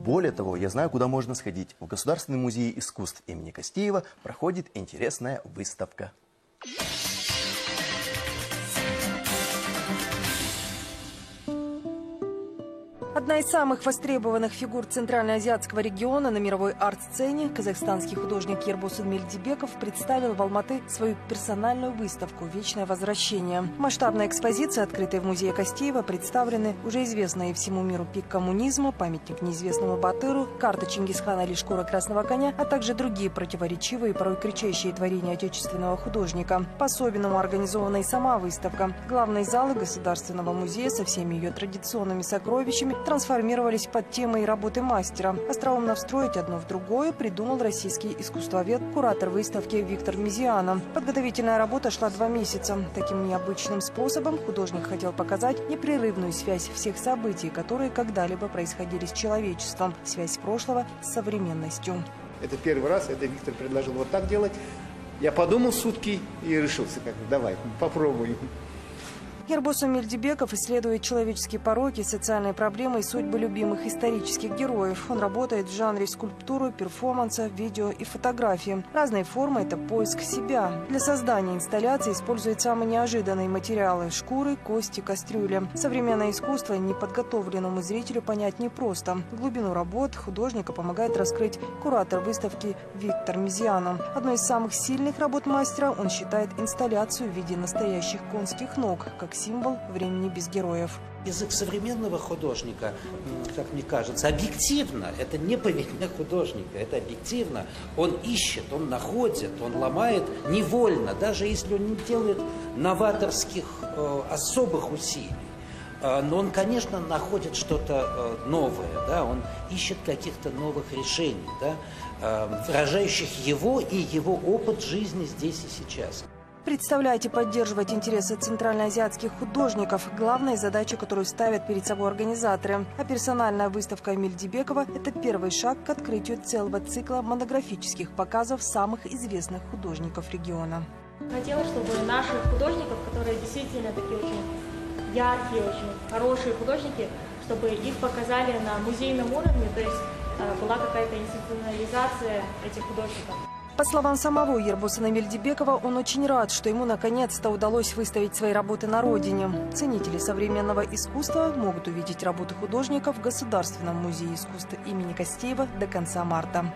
Более того, я знаю, куда можно сходить. В Государственный музей искусств имени Костеева проходит интересная выставка. Одна из самых востребованных фигур Центральноазиатского региона на мировой арт-сцене, казахстанский художник Ербосын Мелдебеков представил в Алматы свою персональную выставку «Вечное возвращение». Масштабная экспозиция, открытая в музее Костеева, представлены уже известные всему миру пик коммунизма, памятник неизвестному Батыру, карта Чингисхана или шкура красного коня, а также другие противоречивые и порой кричащие творения отечественного художника. По-особенному организована и сама выставка. Главные залы Государственного музея со всеми ее традиционными сокровищами трансформировались под темой работы мастера. Остроумно встроить одно в другое придумал российский искусствовед, куратор выставки Виктор Мезиано. Подготовительная работа шла 2 месяца. Таким необычным способом художник хотел показать непрерывную связь всех событий, которые когда-либо происходили с человечеством, связь прошлого с современностью. Это первый раз, это Виктор предложил вот так делать. Я подумал сутки и решился, давай, попробуем. Ербосын Мелдебеков исследует человеческие пороки, социальные проблемы и судьбы любимых исторических героев. Он работает в жанре скульптуры, перформанса, видео и фотографии. Разные формы – это поиск себя. Для создания инсталляции использует самые неожиданные материалы – шкуры, кости, кастрюли. Современное искусство неподготовленному зрителю понять непросто. Глубину работ художника помогает раскрыть куратор выставки Виктор Мезиано. Одной из самых сильных работ мастера он считает инсталляцию в виде настоящих конских ног, как символ времени без героев. Язык современного художника, как мне кажется, объективно. Это не поведение художника, это объективно. Он ищет, он находит, он ломает невольно, даже если он не делает новаторских особых усилий. Но он, конечно, находит что-то новое, да? Он ищет каких-то новых решений, да? Выражающих его и его опыт жизни здесь и сейчас. Представлять и поддерживать интересы центральноазиатских художников – главная задача, которую ставят перед собой организаторы. А персональная выставка Мелдебекова – это первый шаг к открытию целого цикла монографических показов самых известных художников региона. Хотелось, чтобы наших художников, которые действительно такие очень яркие, очень хорошие художники, чтобы их показали на музейном уровне, то есть была какая-то институционализация этих художников. По словам самого Ербосына Мелдебекова, он очень рад, что ему наконец-то удалось выставить свои работы на родине. Ценители современного искусства могут увидеть работы художников в Государственном музее искусств имени Костеева до конца марта.